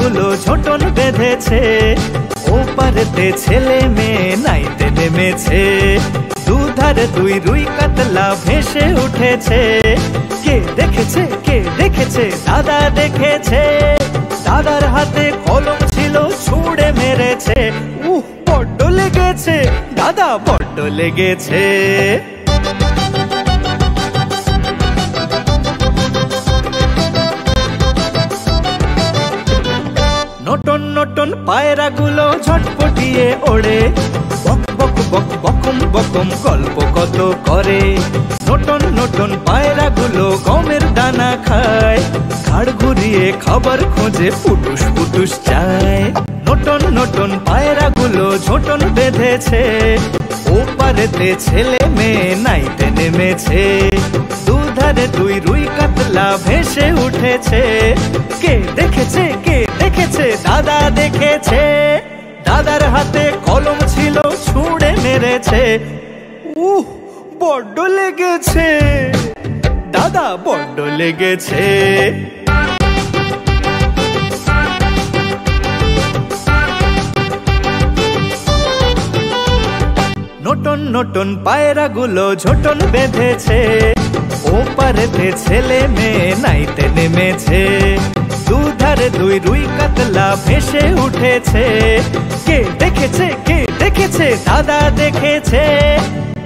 গুলো ঝোটন বেঁধেছে, ওপারেতে ছেলে মেয়ে নাইতে নেমেছে। দুধারে দুই রুই কাতলা ভেসে উঠেছে। কে দেখেছে, কে দেখেছে? দাদা দেখেছে। দাদার হাতে কলম ছিল, ছুঁড়ে মেরেছে। বড্ড লেগেছে, দাদা বড্ড লেগেছে। নটন নটন পায়রা গুলো ঝটপটিয়ে ওড়ে, বক বক বক বকম বকম গল্প কত করে। নটন নটন পায়রা গুলো গমের দানা খায়, ঘাড় ঘুরিয়ে খাবার খোঁজে ফুটুস ফুটুস চায়। নটন নটন পায়রা গুলো ঝোটন বেঁধেছে, ওপারেতে ছেলে মেয়ে নাইতে নেমেছে। দুধারে দুই রুই কাতলা ভেসে উঠেছে। কে দেখেছে, কে দেখেছে? দাদা দেখেছে। দাদার হাতে কলম ছিল, ছুঁড়ে মেরেছে। বড্ড লেগেছে, দাদা বড্ড লেগেছে। নটন নটন পায়রা গুলো ঝোটন বেঁধেছে, ওপারেতে ছেলে মেয়ে নাইতে নেমেছে। দুধারে দুই রুই কাতলা ভেসে উঠেছে। কে দেখেছে, কে দেখেছে? দাদা দেখেছে।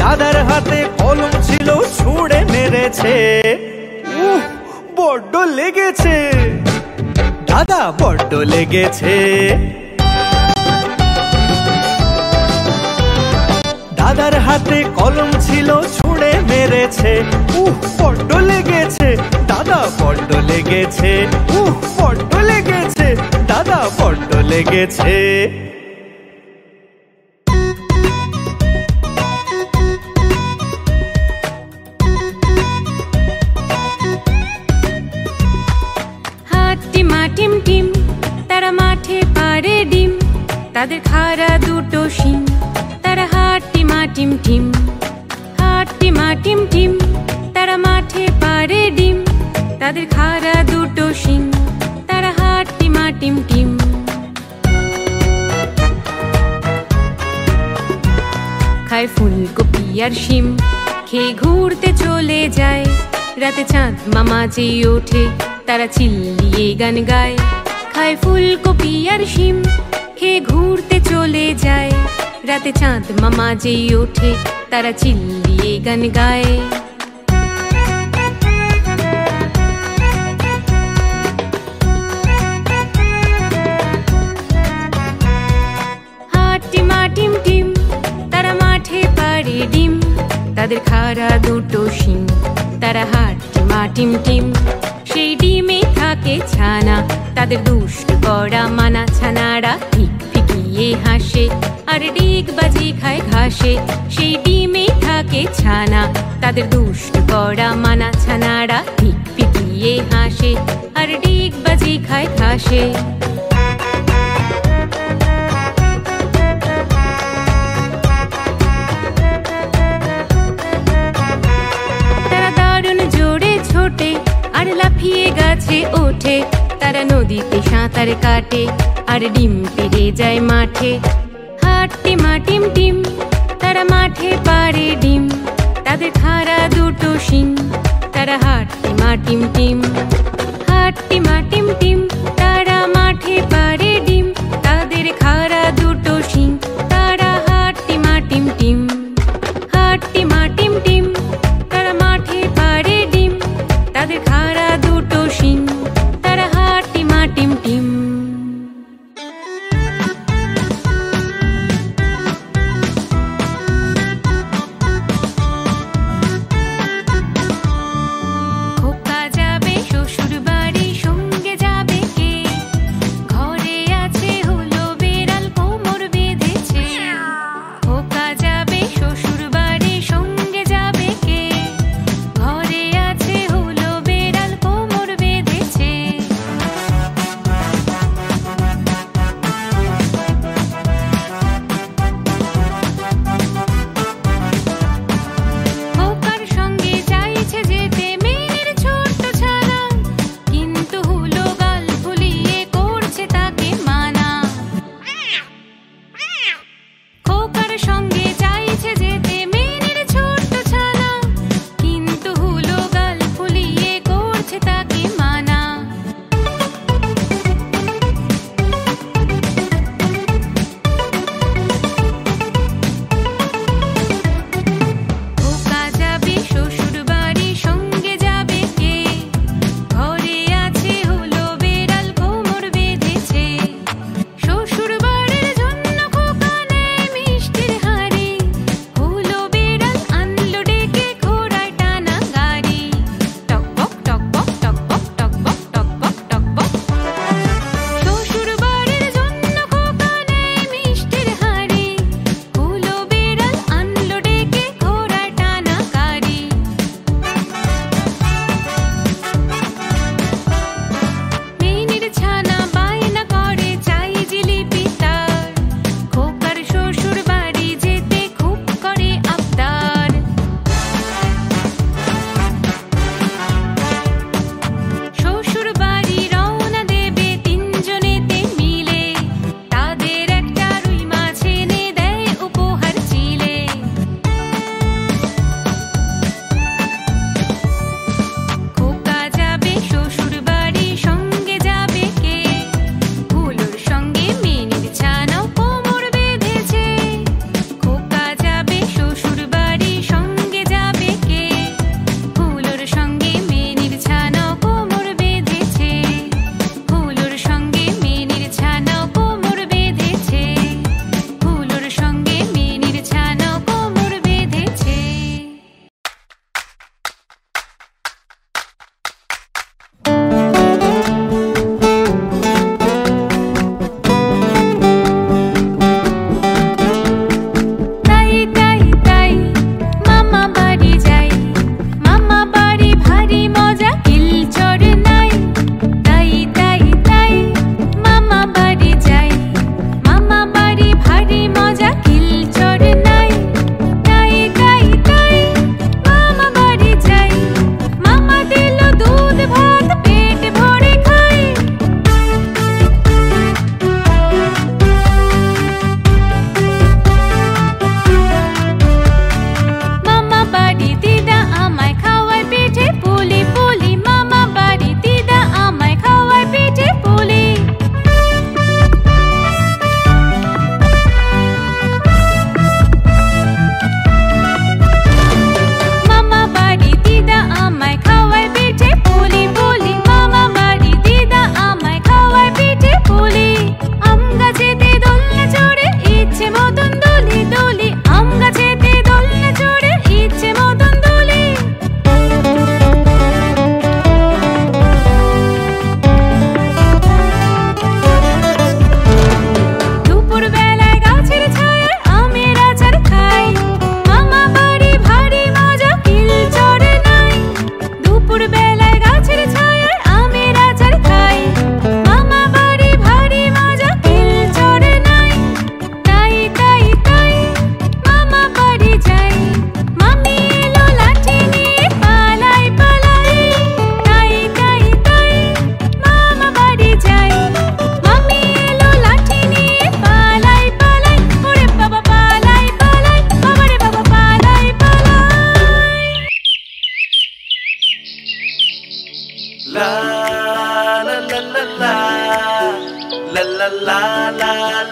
দাদার হাতে কলম ছিল, ছুঁড়ে মেরেছে। বড্ড লেগেছে, দাদা বড্ড লেগেছে। দাদার হাতে কলম ছিল, ছুঁড়ে মেরেছে। বড্ড লেগেছে, দাদা বড্ড লেগেছে। বড্ড লেগেছে, দাদা বড্ড লেগেছে। হাট্টিমা টিম টিম, তারা মাঠে পাড়ে ডিম, তাদের খাড়া দুটো শিং। তারা হাট্টিমা টিম টিম, হাট্টিমা টিম টিম, তারা মাঠে পাড়ে ডিম, তাদের খাড়া দুটো শিং। তারা হাট্টিমা টিম টিম। খায় ফুলকপি আর শিম, খেয়ে ঘুরতে চলে যায়। রাতে চাঁদ মামা যেই ওঠে, তারা চিল্লিয়ে গান গায়। খায় ফুলকপি আর শিম, খেয়ে ঘুরতে চলে যায়। রাতে চাঁদ মামা যেই ওঠে, তারা চিল্লিয়ে গান গায়। হাট্টিমা টিম টিম, তারা মাঠে পাড়ে ডিম, তাদের খাড়া দুটো শিং। তারা হাট্টিমা টিম টিম। সেই ডিমে থাকে ছানা, তাদের দুষ্ট করা মানা। ছানারা ঠিক ফিকিয়ে হাসে, আর ডিগ বাজি খায় ঘাসে। সেই ডিমে থাকে ছানা, তাদের দুষ্ট করা মানা। ছানারা ঠিক ফিকিয়ে হাসে, আর ডিগ বাজি খায় ঘাসে। তারা দারুণ জোরে ছোটে, আর লাফিয়ে গাছে ওঠে। তারা নদীতে সাঁতার কাটে, আর ডিম পেড়ে যায় মাঠে। হাট্টিমা টিম টিম, তারা মাঠে পাড়ে ডিম, তাদের খাড়া দুটো শিং। তারা হাট্টিমা টিম টিম, হাট্টিমা টিম টিম, তারা মাঠে পাড়ে ডিম, তাদের খাড়া দুটো শিং। তারা হাট্টিমা টিম টিম, হাট্টিমা টিম টিম, তারা মাঠে পাড়ে ডিম, তাদের খাড়া দুটো শিং। তারা হাট্টিমা টিম টিম।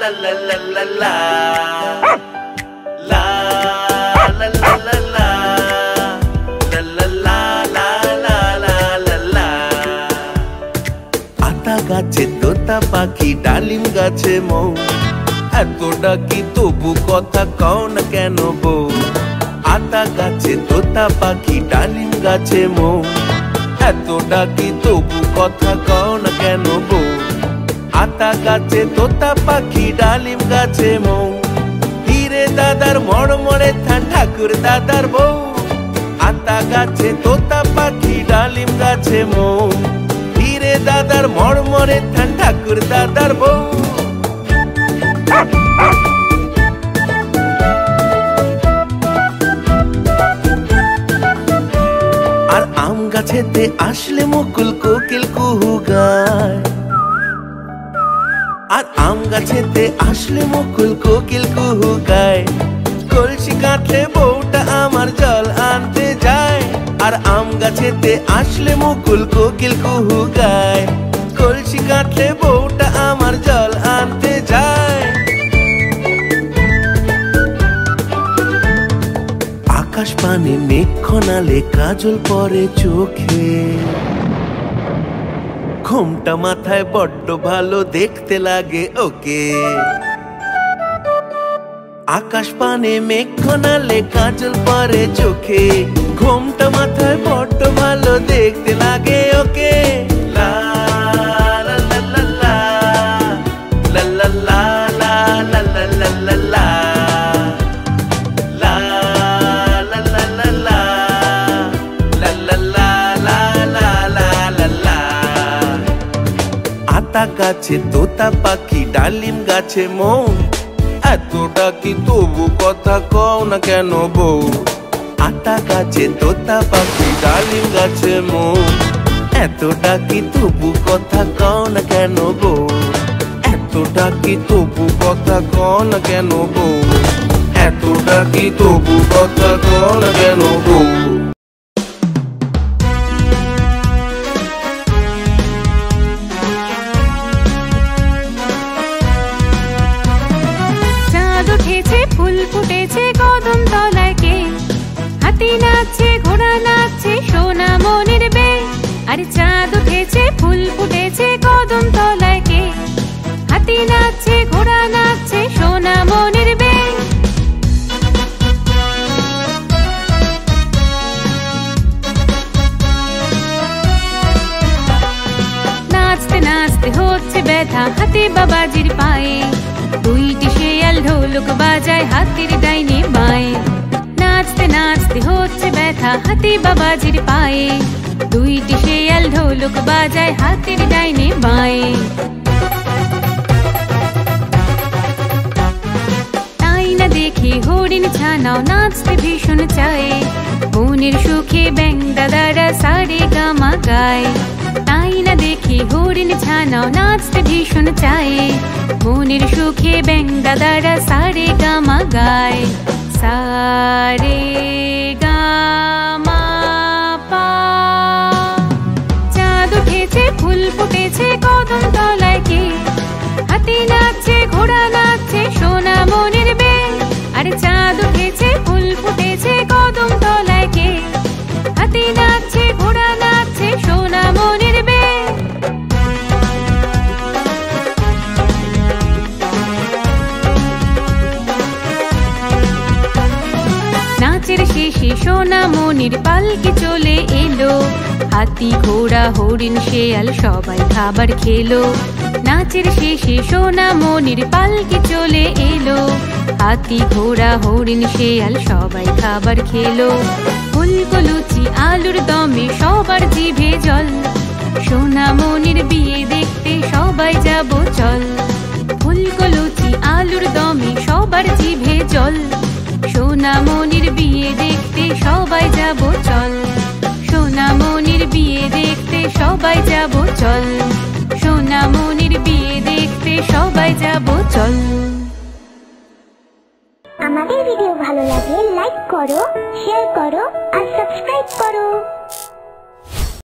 la la la la la la la la la la la la la la la la la আতা গাছে তোতা পাখি ডালিম গাছে মৌ এত ডাকি তবু কথা কও না কেন বউ আতা গাছে তোতা পাখি ডালিম গাছে মৌ এত ডাকি তবু কথা কও না কেন বউ আতা গাছে তোতা পাখি ডালিম গাছে মৌ হিরে দাদার মড়মড়ে থান ঠাকুর দাদার বউ আতা গাছে তোতা পাখি ডালিম গাছে মৌ হিরে দাদার মড়মড়ে থান ঠাকুর দাদার বউ আর আম গাছেতে আসলে মুকুল কোকিল কুহু গায় আর আম গাছেতে আসলে মুকুল কোকিল কুহু গায় কলসি কাঁধে বউটা আমার জল আনতে যায় আর আম গাছেতে আসলে মুকুল কোকিল কুহু গায় কলসি কাঁধে বউটা আমার জল আনতে যায় আকাশ পানে মেঘ খনালে কাজল পরে চোখে ঘোমটা মাথায় বড্ড ভালো দেখতে লাগে ওকে আকাশ পানে মেঘ খনালে কাজল পরে চোখে ঘোমটা মাথায় বড্ড ভালো দেখতে লাগে ওকে লা লা লা লা লা লা লা লা লা লা লা লা লা আতা গাছে তোতা পাখি ডালিম গাছে মৌ এত ডাকি তবু কথা কও না কেন বউ আতা গাছে তোতা পাখি ডালিম গাছে মৌ এত ডাকি তবু কথা কও না কেন বউ এত ডাকি তবু কথা কও না কেন বউ এত ডাকি তবু কথা কও না কেন বউ ফুল ফুটেছে কদম তলায় কে হাতি নাচছে ঘোড়া নাচছে সোনা মনের বে আরে চাঁদ উঠেছে ফুল ফুটেছে কদম তলায় কে হাতি নাচছে ঘোড়া নাচছে সোনা মনের বে নাচতে নাচতে হচ্ছে ব্যথা হাতি বাবাজির পায়ে দুইটি শেয়াল ঢোলক বাজায় হাতির ডাইনে বাঁয়ে নাচতে নাচতে হচ্ছে ব্যথা হাতি বাবাজির পায়ে দুইটি শেয়াল ঢোলক বাজায় হাতির ডাইনে বাঁয়ে তাই না দেখি হরিণ ছানাও নাচতে ভীষণ চায় মনের সুখে ব্যাং দাদারা সারে গামা গায় তাই না দেখি হরিণ ছানাও নাচতে ভীষণ চায় মনের সুখে ব্যাং দাদারা সারে গামা গায় সারে গামা পা চাঁদ উঠেছে ফুল ফুটেছে কদম তলায় কে হাতি নাচছে ঘোড়া নাচছে সোনা মনের বে আরে চাঁদ উঠেছে ফুল ফুটেছে কদম তলায় কে হাতি নাচছে ঘোড়া নাচছে সোনা মনের বে নাচের শেষে সোনা মনির পালকি চলে এলো হাতি ঘোড়া হরিণ শেয়াল সবাই খাবার খেলো নাচের শেষে সোনা মনির পালকি চলে এলো হাতি ঘোড়া হরিণ শেয়াল সবাই খাবার খেলো ফুলকো লুচি আলুর দমে সবার জিভে জল সোনা মনির বিয়ে দেখতে সবাই যাব চল ফুলকো লুচি আলুর দমে সবার জিভে জল সোনা মনির বিয়ে দেখতে সবাই যাব চল সোনা মনির বিয়ে দেখতে সবাই যাব চল সোনা মনির বিয়ে দেখতে সবাই যাব চল আমাদের ভিডিও ভালো লাগলে লাইক করো শেয়ার করো আর সাবস্ক্রাইব করো